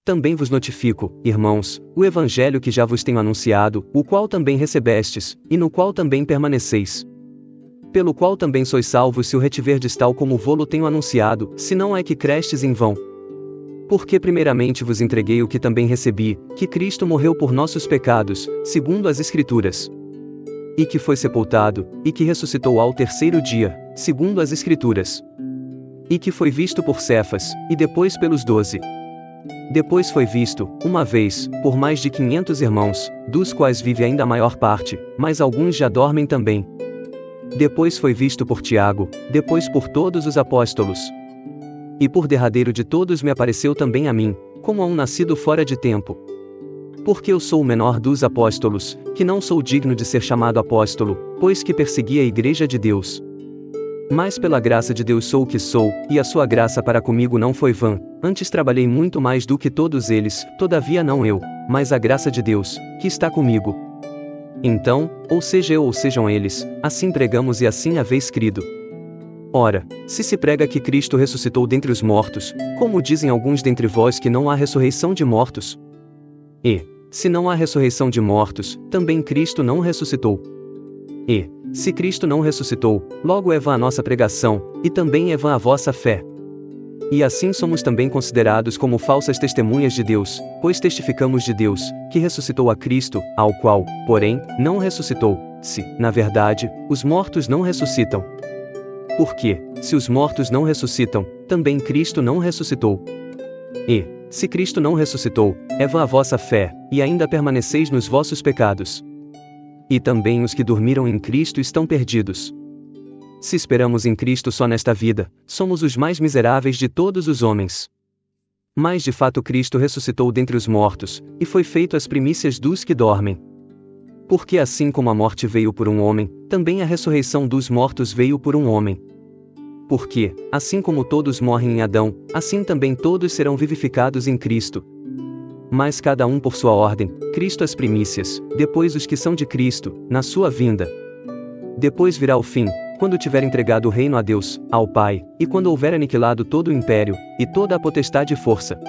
Também vos notifico, irmãos, o evangelho que já vos tenho anunciado, o qual também recebestes, e no qual também permaneceis. Pelo qual também sois salvos se o retiverdes tal como vô-lo tenho anunciado, se não é que crestes em vão. Porque primeiramente vos entreguei o que também recebi, que Cristo morreu por nossos pecados, segundo as Escrituras. E que foi sepultado, e que ressuscitou ao terceiro dia, segundo as Escrituras. E que foi visto por Cefas, e depois pelos 12. Depois foi visto, uma vez, por mais de 500 irmãos, dos quais vive ainda a maior parte, mas alguns já dormem também. Depois foi visto por Tiago, depois por todos os apóstolos. E por derradeiro de todos me apareceu também a mim, como a um nascido fora de tempo. Porque eu sou o menor dos apóstolos, que não sou digno de ser chamado apóstolo, pois que persegui a igreja de Deus. Mas pela graça de Deus sou o que sou, e a sua graça para comigo não foi vã, antes trabalhei muito mais do que todos eles, todavia não eu, mas a graça de Deus, que está comigo. Então, ou seja eu ou sejam eles, assim pregamos e assim haveis crido. Ora, se prega que Cristo ressuscitou dentre os mortos, como dizem alguns dentre vós que não há ressurreição de mortos? E, se não há ressurreição de mortos, também Cristo não ressuscitou. E, se Cristo não ressuscitou, logo é vã a nossa pregação, e também é vã a vossa fé. E assim somos também considerados como falsas testemunhas de Deus, pois testificamos de Deus, que ressuscitou a Cristo, ao qual, porém, não ressuscitou, se, na verdade, os mortos não ressuscitam. Porque, se os mortos não ressuscitam, também Cristo não ressuscitou. E, se Cristo não ressuscitou, é vã a vossa fé, e ainda permaneceis nos vossos pecados. E também os que dormiram em Cristo estão perdidos. Se esperamos em Cristo só nesta vida, somos os mais miseráveis de todos os homens. Mas de fato Cristo ressuscitou dentre os mortos, e foi feito as primícias dos que dormem. Porque assim como a morte veio por um homem, também a ressurreição dos mortos veio por um homem. Porque, assim como todos morrem em Adão, assim também todos serão vivificados em Cristo. Mas cada um por sua ordem, Cristo as primícias, depois os que são de Cristo, na sua vinda. Depois virá o fim, quando tiver entregado o reino a Deus, ao Pai, e quando houver aniquilado todo o império, e toda a potestade e força.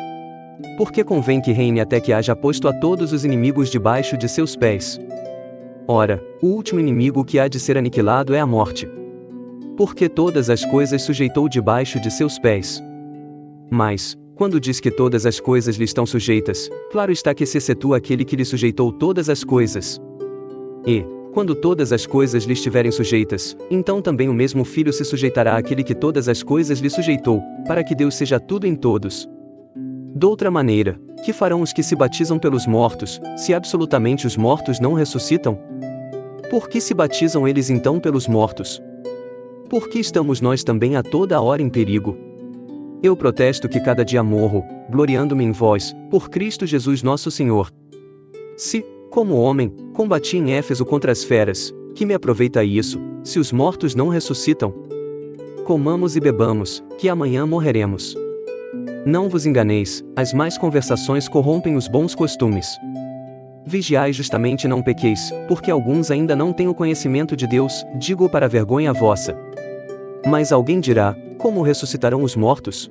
Porque convém que reine até que haja posto a todos os inimigos debaixo de seus pés. Ora, o último inimigo que há de ser aniquilado é a morte. Porque todas as coisas sujeitou debaixo de seus pés. Mas, quando diz que todas as coisas lhe estão sujeitas, claro está que se excetua aquele que lhe sujeitou todas as coisas. E, quando todas as coisas lhe estiverem sujeitas, então também o mesmo Filho se sujeitará àquele que todas as coisas lhe sujeitou, para que Deus seja tudo em todos. Doutra maneira, que farão os que se batizam pelos mortos, se absolutamente os mortos não ressuscitam? Por que se batizam eles então pelos mortos? Por que estamos nós também a toda hora em perigo? Eu protesto que cada dia morro, gloriando-me em vós, por Cristo Jesus nosso Senhor. Se, como homem, combati em Éfeso contra as feras, que me aproveita isso, se os mortos não ressuscitam? Comamos e bebamos, que amanhã morreremos. Não vos enganeis, as más conversações corrompem os bons costumes. Vigiai justamente e não pequeis, porque alguns ainda não têm o conhecimento de Deus, digo para vergonha vossa. Mas alguém dirá, como ressuscitarão os mortos?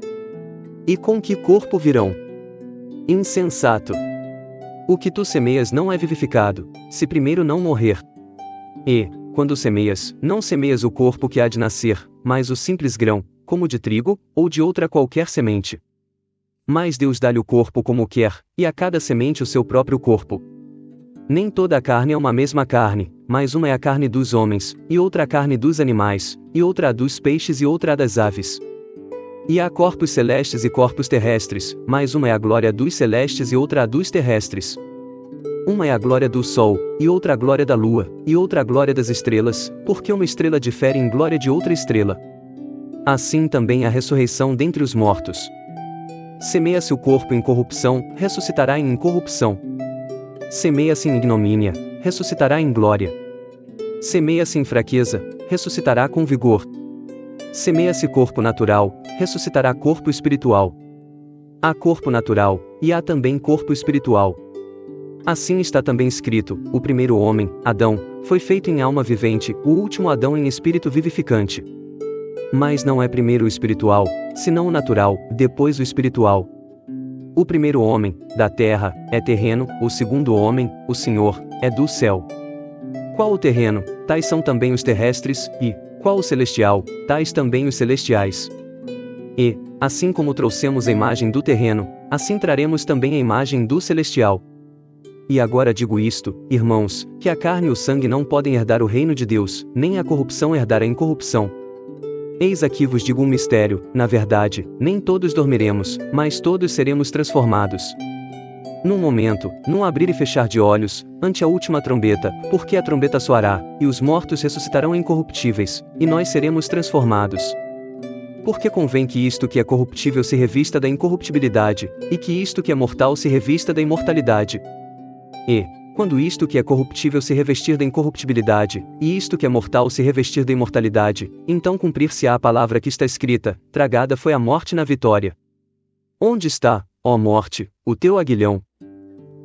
E com que corpo virão? Insensato! O que tu semeias não é vivificado, se primeiro não morrer. E, quando semeias, não semeias o corpo que há de nascer, mas o simples grão, como de trigo, ou de outra qualquer semente. Mas Deus dá-lhe o corpo como quer, e a cada semente o seu próprio corpo. Nem toda a carne é uma mesma carne, mas uma é a carne dos homens, e outra a carne dos animais, e outra a dos peixes e outra a das aves. E há corpos celestes e corpos terrestres, mas uma é a glória dos celestes e outra a dos terrestres. Uma é a glória do sol, e outra a glória da lua, e outra a glória das estrelas, porque uma estrela difere em glória de outra estrela. Assim também a ressurreição dentre os mortos. Semeia-se o corpo em corrupção, ressuscitará em incorrupção. Semeia-se em ignomínia, ressuscitará em glória. Semeia-se em fraqueza, ressuscitará com vigor. Semeia-se corpo natural, ressuscitará corpo espiritual. Há corpo natural, e há também corpo espiritual. Assim está também escrito, o primeiro homem, Adão, foi feito em alma vivente, o último Adão em espírito vivificante. Mas não é primeiro o espiritual, senão o natural, depois o espiritual. O primeiro homem, da terra, é terreno, o segundo homem, o Senhor, é do céu. Qual o terreno, tais são também os terrestres, e, qual o celestial, tais também os celestiais. E, assim como trouxemos a imagem do terreno, assim traremos também a imagem do celestial. E agora digo isto, irmãos, que a carne e o sangue não podem herdar o reino de Deus, nem a corrupção herdar a incorrupção. Eis aqui vos digo um mistério, na verdade, nem todos dormiremos, mas todos seremos transformados. Num momento, num abrir e fechar de olhos, ante a última trombeta, porque a trombeta soará, e os mortos ressuscitarão incorruptíveis, e nós seremos transformados. Porque convém que isto que é corruptível se revista da incorruptibilidade, e que isto que é mortal se revista da imortalidade. E, quando isto que é corruptível se revestir da incorruptibilidade, e isto que é mortal se revestir da imortalidade, então cumprir-se-á a palavra que está escrita: tragada foi a morte na vitória. Onde está, ó morte, o teu aguilhão?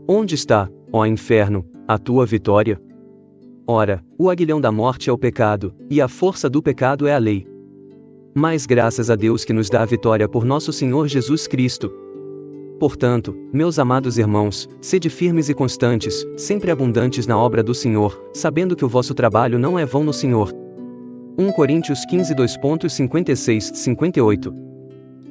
Onde está, ó inferno, a tua vitória? Ora, o aguilhão da morte é o pecado, e a força do pecado é a lei. Mas graças a Deus que nos dá a vitória por nosso Senhor Jesus Cristo. Portanto, meus amados irmãos, sede firmes e constantes, sempre abundantes na obra do Senhor, sabendo que o vosso trabalho não é vão no Senhor. 1 Coríntios 15 2.56-58